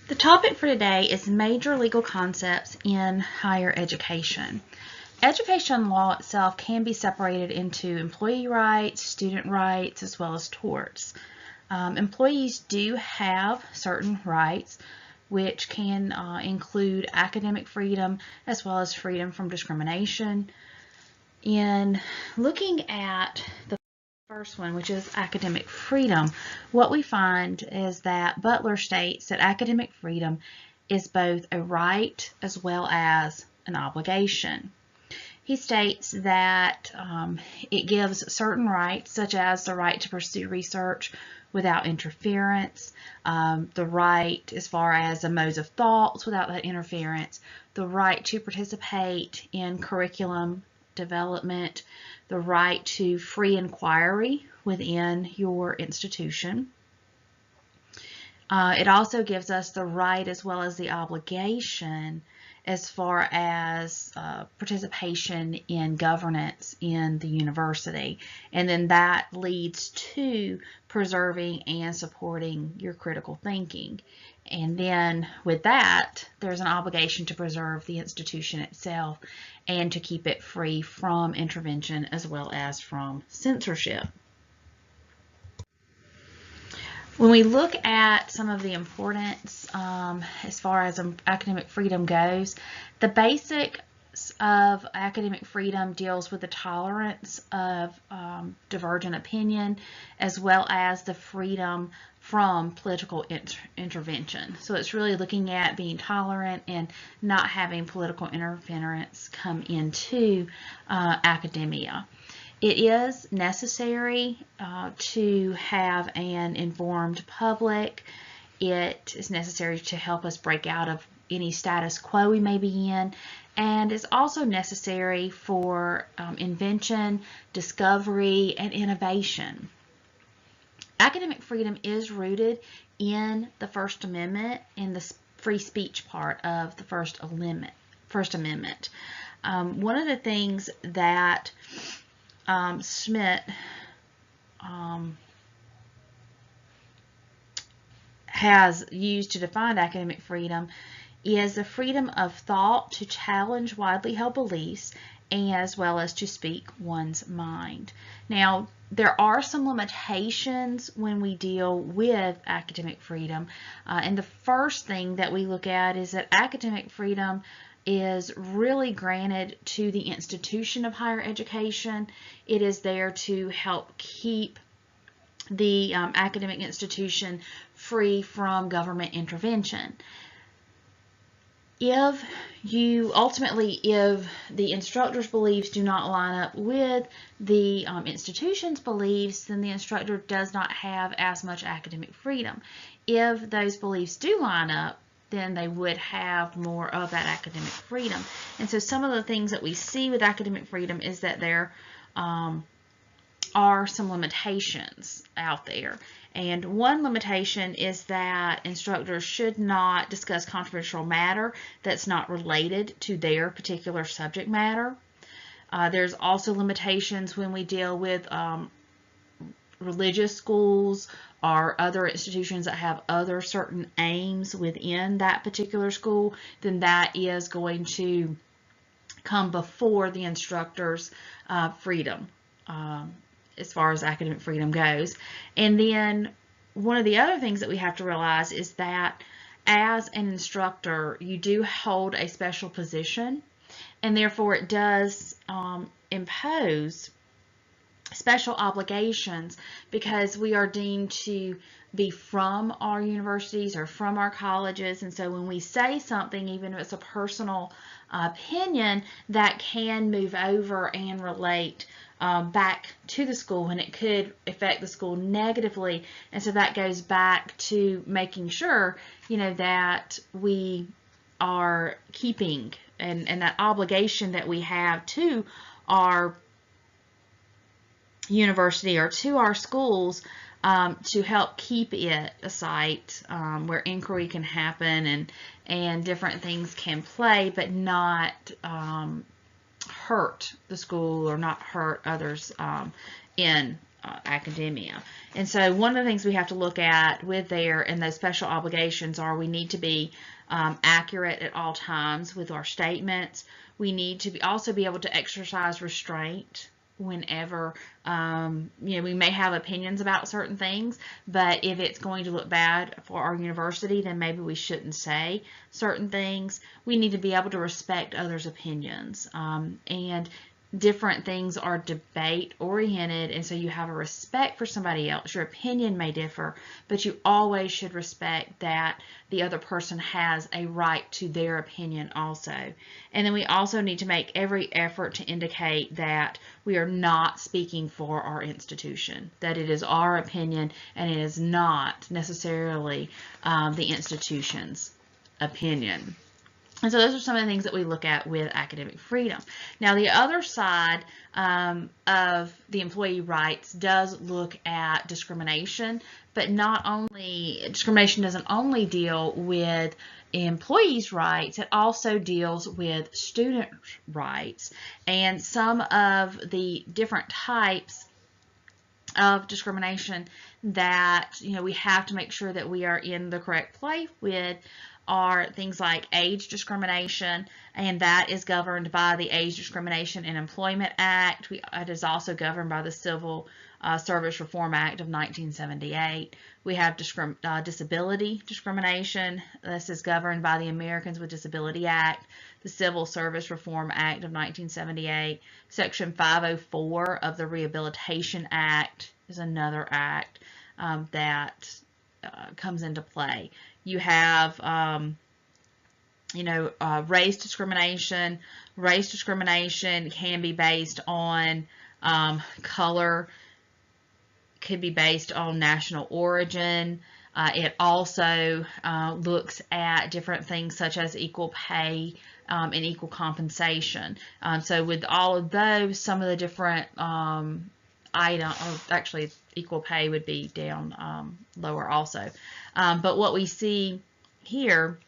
The topic for today is major legal concepts in higher education. Education law itself can be separated into employee rights, student rights, as well as torts. Employees do have certain rights, which can include academic freedom as well as freedom from discrimination. In looking at the first one, which is academic freedom, what we find is that Butler states that academic freedom is both a right as well as an obligation. He states that it gives certain rights, such as the right to pursue research without interference, the right as far as the modes of thoughts without that interference, the right to participate in curriculum development, the right to free inquiry within your institution. It also gives us the right as well as the obligation as far as participation in governance in the university. And then that leads to preserving and supporting your critical thinking. And then with that, there's an obligation to preserve the institution itself and to keep it free from intervention as well as from censorship. When we look at some of the importance as far as academic freedom goes, the basics of academic freedom deals with the tolerance of divergent opinion as well as the freedom from political intervention. So it's really looking at being tolerant and not having political interference come into academia. It is necessary to have an informed public. It is necessary to help us break out of any status quo we may be in, and it's also necessary for invention, discovery, and innovation. Academic freedom is rooted in the First Amendment, in the free speech part of the First Amendment. One of the things that Smith has used to define academic freedom is the freedom of thought to challenge widely held beliefs as well as to speak one's mind. Now, there are some limitations when we deal with academic freedom, and the first thing that we look at is that academic freedom is really granted to the institution of higher education. It is there to help keep the academic institution free from government intervention. If the instructor's beliefs do not line up with the institution's beliefs, then the instructor does not have as much academic freedom. If those beliefs do line up, then they would have more of that academic freedom. And so some of the things that we see with academic freedom is that there are some limitations out there. And one limitation is that instructors should not discuss controversial matter that's not related to their particular subject matter. There's also limitations when we deal with religious schools or other institutions that have other certain aims within that particular school, then that is going to come before the instructor's freedom as far as academic freedom goes. And then one of the other things that we have to realize is that as an instructor, you do hold a special position, and therefore it does impose special obligations because we are deemed to be from our universities or from our colleges, and so when we say something, even if it's a personal opinion, that can move over and relate back to the school, and it could affect the school negatively. And so that goes back to making sure, that we are keeping and that obligation that we have to our university or to our schools to help keep it a site where inquiry can happen and different things can play, but not hurt the school or not hurt others in academia. And so one of the things we have to look at with there and those special obligations are we need to be accurate at all times with our statements. We need to also be able to exercise restraint whenever, we may have opinions about certain things, but if it's going to look bad for our university, then maybe we shouldn't say certain things. We need to be able to respect others' opinions. And different things are debate oriented, and so you have a respect for somebody else. Your opinion may differ, but you always should respect that the other person has a right to their opinion also. And then we also need to make every effort to indicate that we are not speaking for our institution, that it is our opinion and it is not necessarily the institution's opinion. And so those are some of the things that we look at with academic freedom. Now, the other side of the employee rights does look at discrimination, but not only, discrimination doesn't only deal with employees' rights, it also deals with student rights. And some of the different types of discrimination that we have to make sure that we are in the correct place with are things like age discrimination, and that is governed by the Age Discrimination in Employment Act. It is also governed by the Civil Service Reform Act of 1978. We have disability discrimination. This is governed by the Americans with Disability Act, the Civil Service Reform Act of 1978. Section 504 of the Rehabilitation Act is another act that comes into play. You have, race discrimination. Race discrimination can be based on color, could be based on national origin. It also looks at different things such as equal pay and equal compensation. So with all of those, some of the different items, actually equal pay would be down lower also. But what we see here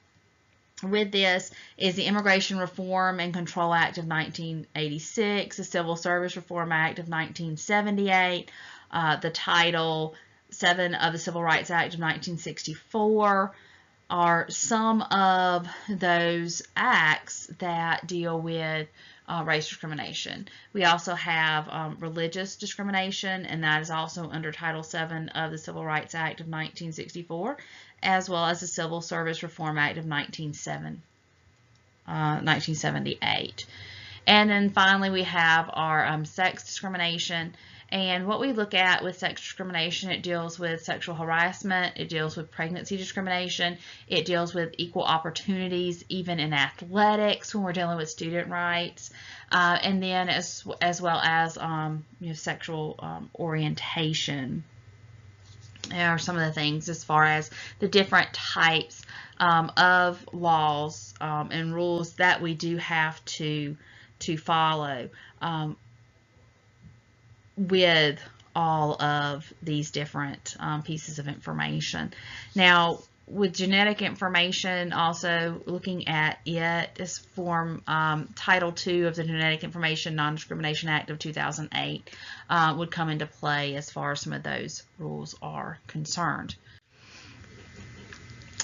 with this is the Immigration Reform and Control Act of 1986, the Civil Service Reform Act of 1978, the Title VII of the Civil Rights Act of 1964 are some of those acts that deal with race discrimination. We also have religious discrimination, and that is also under Title VII of the Civil Rights Act of 1964, as well as the Civil Service Reform Act of 1978. And then finally we have our sex discrimination. And what we look at with sex discrimination, it deals with sexual harassment, it deals with pregnancy discrimination, it deals with equal opportunities even in athletics when we're dealing with student rights, and then as well as sexual orientation are some of the things as far as the different types of laws and rules that we do have to follow with all of these different pieces of information. Now, with genetic information, also looking at it, this form Title II of the Genetic Information Non-Discrimination Act of 2008 would come into play as far as some of those rules are concerned.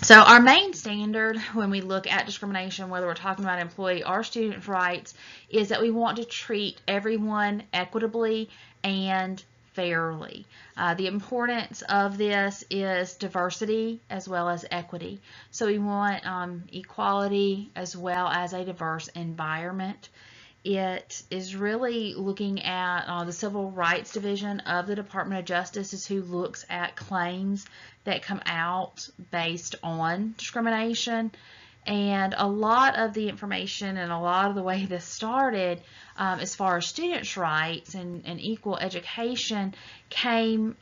So our main standard when we look at discrimination, whether we're talking about employee or student rights, is that we want to treat everyone equitably and fairly. The importance of this is diversity as well as equity. So we want equality as well as a diverse environment. It is really looking at the Civil Rights Division of the Department of Justice is who looks at claims that come out based on discrimination. And a lot of the information and a lot of the way this started as far as students' rights and equal education came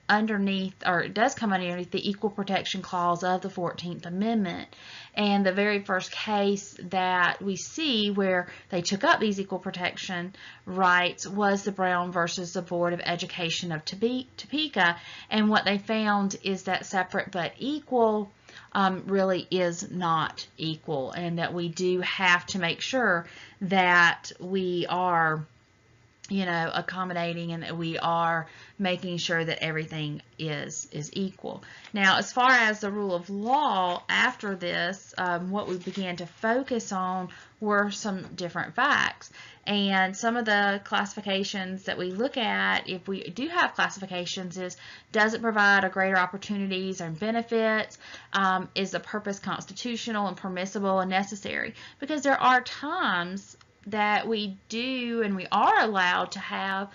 underneath, or it does come underneath the Equal Protection Clause of the 14th Amendment. And the very first case that we see where they took up these equal protection rights was the Brown versus the Board of Education of Topeka. And what they found is that separate but equal really is not equal, and that we do have to make sure that we are accommodating, and that we are making sure that everything is equal. Now, as far as the rule of law, after this, what we began to focus on were some different facts. And some of the classifications that we look at, if we do have classifications, is does it provide a greater opportunities and benefits? Is the purpose constitutional and permissible and necessary? Because there are times that we do and we are allowed to have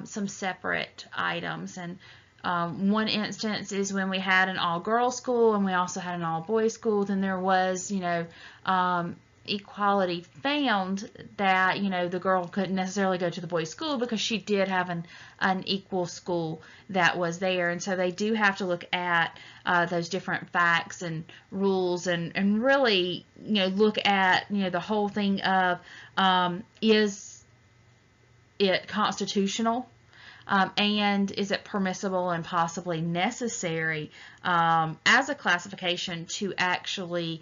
some separate items. And one instance is when we had an all-girls school and we also had an all-boys school. Then there was, equality found that, the girl couldn't necessarily go to the boys' school because she did have an equal school that was there. And so they do have to look at those different facts and rules, and really, look at, the whole thing of, is it constitutional? And is it permissible and possibly necessary as a classification to actually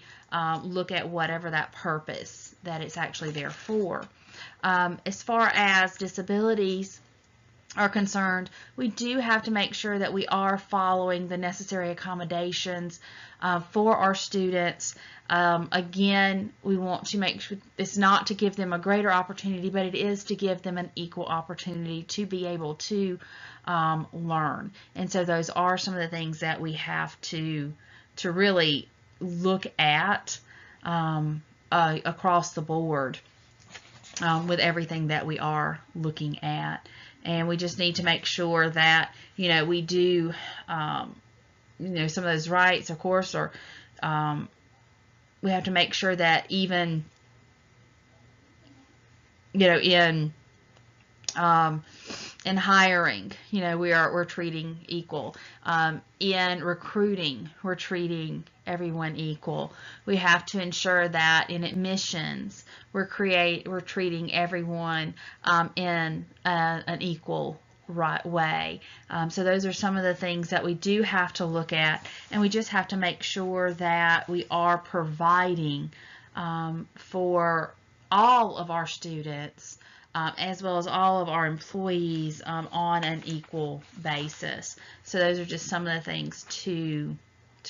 look at whatever that purpose that it's actually there for. As far as disabilities are concerned, we do have to make sure that we are following the necessary accommodations for our students. Again, we want to make sure it's not to give them a greater opportunity, but it is to give them an equal opportunity to be able to learn. And so those are some of the things that we have to really look at across the board with everything that we are looking at. And we just need to make sure that, we do, some of those rights, of course, or we have to make sure that even, in hiring, we're treating equal. In recruiting, we're treating everyone equal. We have to ensure that in admissions, we're treating everyone in an equal way. So those are some of the things that we do have to look at, and we just have to make sure that we are providing for all of our students as well as all of our employees on an equal basis. So those are just some of the things to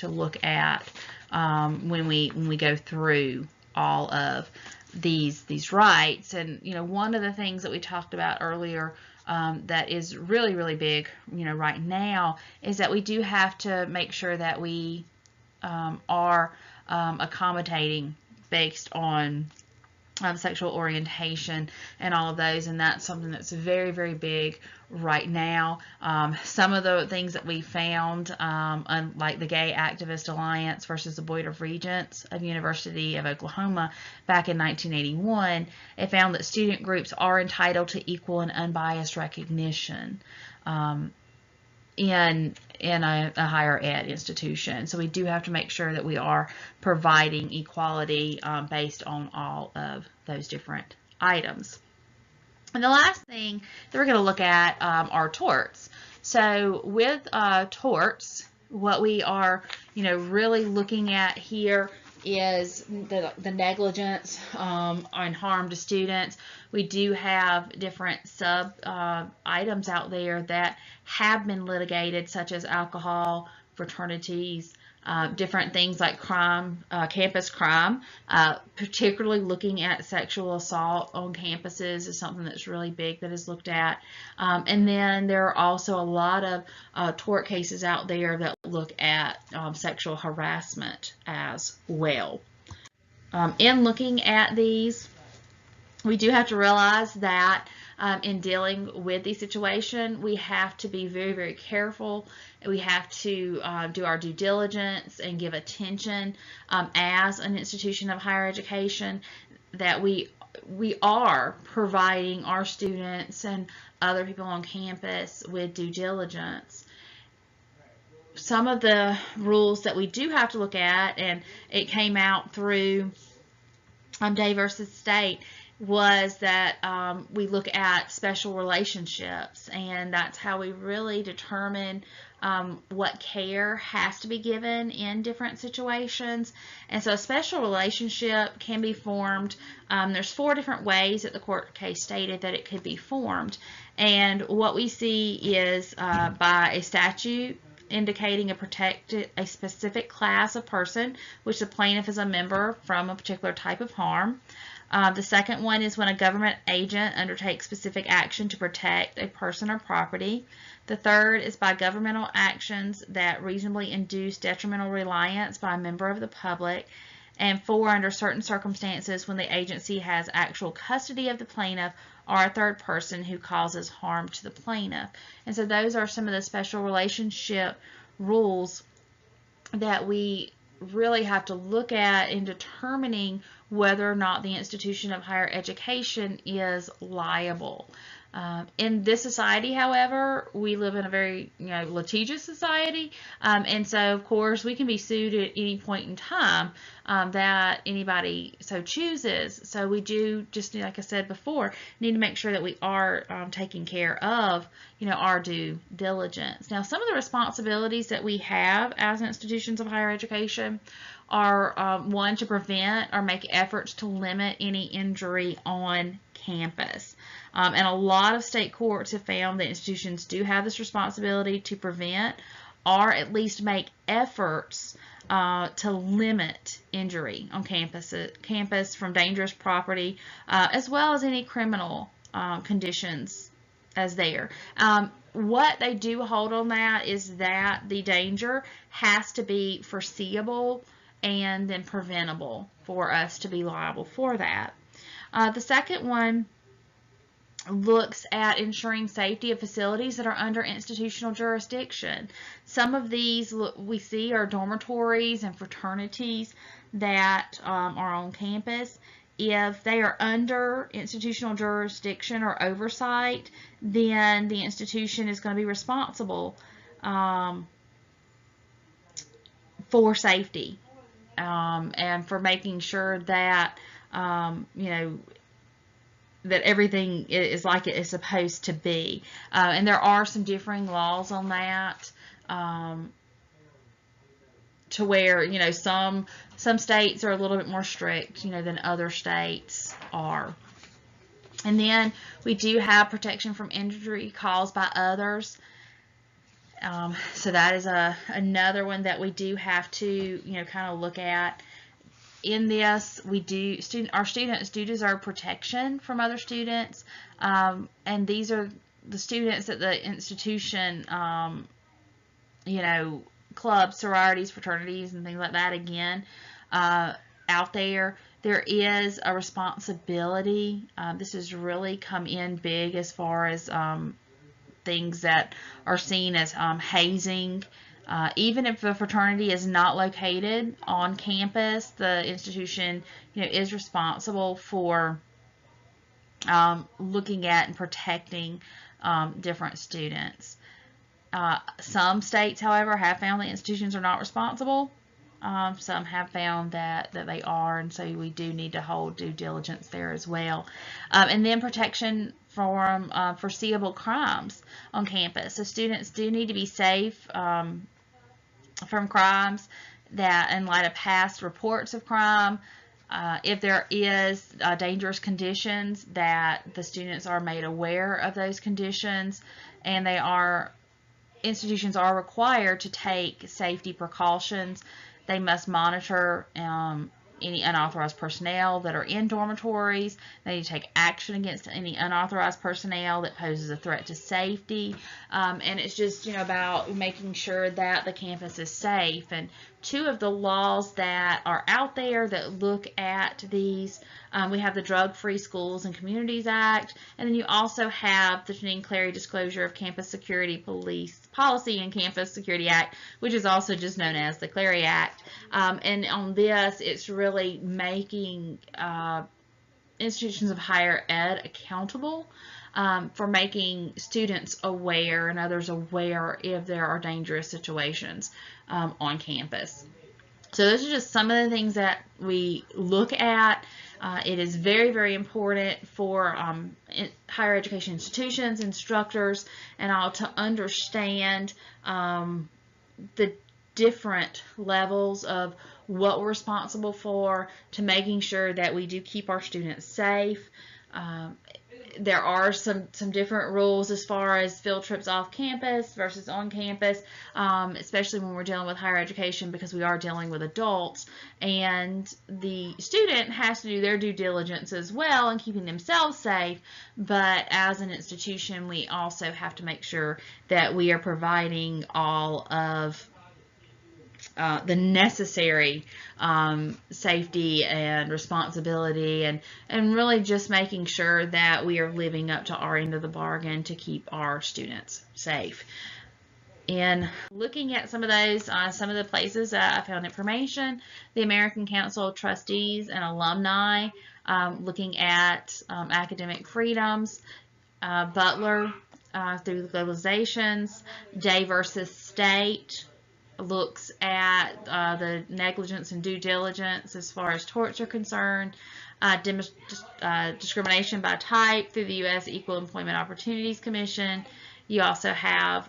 look at when we go through all of these rights. And one of the things that we talked about earlier that is really, really big right now is that we do have to make sure that we are accommodating based on sexual orientation and all of those, and that's something that's very, very big right now. Some of the things that we found, like the Gay Activist Alliance versus the Board of Regents of University of Oklahoma back in 1981, it found that student groups are entitled to equal and unbiased recognition in a higher ed institution. So we do have to make sure that we are providing equality based on all of those different items. And the last thing that we're going to look at are torts. So with torts, what we are really looking at here is the negligence and harm to students. We do have different sub items out there that have been litigated, such as alcohol, fraternities, different things like crime, campus crime, particularly looking at sexual assault on campuses is something that's really big that is looked at. And then there are also a lot of tort cases out there that look at sexual harassment as well. In looking at these, we do have to realize that in dealing with the situation, we have to be very, very careful. We have to do our due diligence and give attention as an institution of higher education that we are providing our students and other people on campus with due diligence. Some of the rules that we do have to look at, and it came out through Day versus State, was that we look at special relationships, and that's how we really determine what care has to be given in different situations. And so a special relationship can be formed. There's 4 different ways that the court case stated that it could be formed. And what we see is by a statute indicating a specific class of person, which the plaintiff is a member from a particular type of harm. The second one is when a government agent undertakes specific action to protect a person or property. The third is by governmental actions that reasonably induce detrimental reliance by a member of the public. And 4, under certain circumstances, when the agency has actual custody of the plaintiff or a third person who causes harm to the plaintiff. And so those are some of the special relationship rules that we really have to look at in determining whether or not the institution of higher education is liable. In this society, however, we live in a very litigious society, and so of course we can be sued at any point in time that anybody so chooses. So we do, just like I said before, need to make sure that we are taking care of our due diligence. Now, some of the responsibilities that we have as institutions of higher education are one, to prevent or make efforts to limit any injury on campus. And a lot of state courts have found that institutions do have this responsibility to prevent or at least make efforts to limit injury on campus from dangerous property, as well as any criminal conditions as there. What they do hold on that is that the danger has to be foreseeable and then preventable for us to be liable for that. The second one looks at ensuring safety of facilities that are under institutional jurisdiction. Some of these we see are dormitories and fraternities that are on campus. If they are under institutional jurisdiction or oversight, then the institution is going to be responsible for safety and for making sure that that everything is like it is supposed to be. And there are some differing laws on that, to where, some states are a little bit more strict, than other states are. And then we do have protection from injury caused by others. So that is another one that we do have to, kind of look at. In this, our students do deserve protection from other students, and these are the students at the institution, clubs, sororities, fraternities, and things like that. Again, out there is a responsibility. This has really come in big as far as things that are seen as hazing. Even if the fraternity is not located on campus, the institution, is responsible for looking at and protecting different students. Some states, however, have found that institutions are not responsible. Some have found that they are, and so we do need to hold due diligence there as well. And then protection from foreseeable crimes on campus. So students do need to be safe from crimes that, in light of past reports of crime, if there is dangerous conditions, that the students are made aware of those conditions, and institutions are required to take safety precautions. They must monitor any unauthorized personnel that are in dormitories. They need to take action against any unauthorized personnel that poses a threat to safety. And it's just, about making sure that the campus is safe. And 2 of the laws that are out there that look at these, we have the Drug-Free Schools and Communities Act, and then you also have the Janine Clary Disclosure of Campus Security Policy and Campus Security Act, which is also just known as the Clary Act. And on this, it's really making institutions of higher ed accountable for making students aware and others aware if there are dangerous situations on campus. So those are just some of the things that we look at It is very, very important for higher education institutions, instructors, and all to understand the different levels of what we're responsible for, to making sure that we do keep our students safe. There are some different rules as far as field trips off campus versus on campus, especially when we're dealing with higher education, because we are dealing with adults, and the student has to do their due diligence as well in keeping themselves safe. But as an institution, we also have to make sure that we are providing all of the necessary safety and responsibility, and really just making sure that we are living up to our end of the bargain to keep our students safe. In looking at some of those, some of the places I found information, the American Council of Trustees and Alumni, looking at academic freedoms, Butler, through the globalizations, Day versus State, looks at the negligence and due diligence as far as torts are concerned, discrimination by type through the U.S. Equal Employment Opportunities Commission. You also have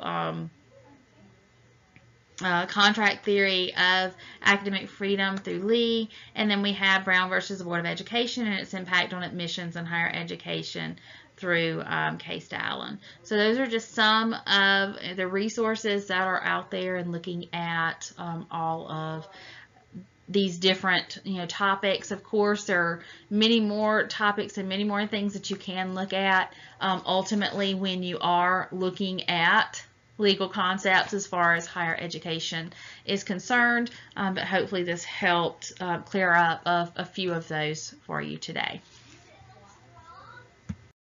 contract theory of academic freedom through Lee, and then we have Brown versus the Board of Education and its impact on admissions and higher education through Case Allen. So those are just some of the resources that are out there, and looking at all of these different topics. Of course, there are many more topics and many more things that you can look at ultimately when you are looking at legal concepts as far as higher education is concerned, but hopefully this helped clear up a few of those for you today.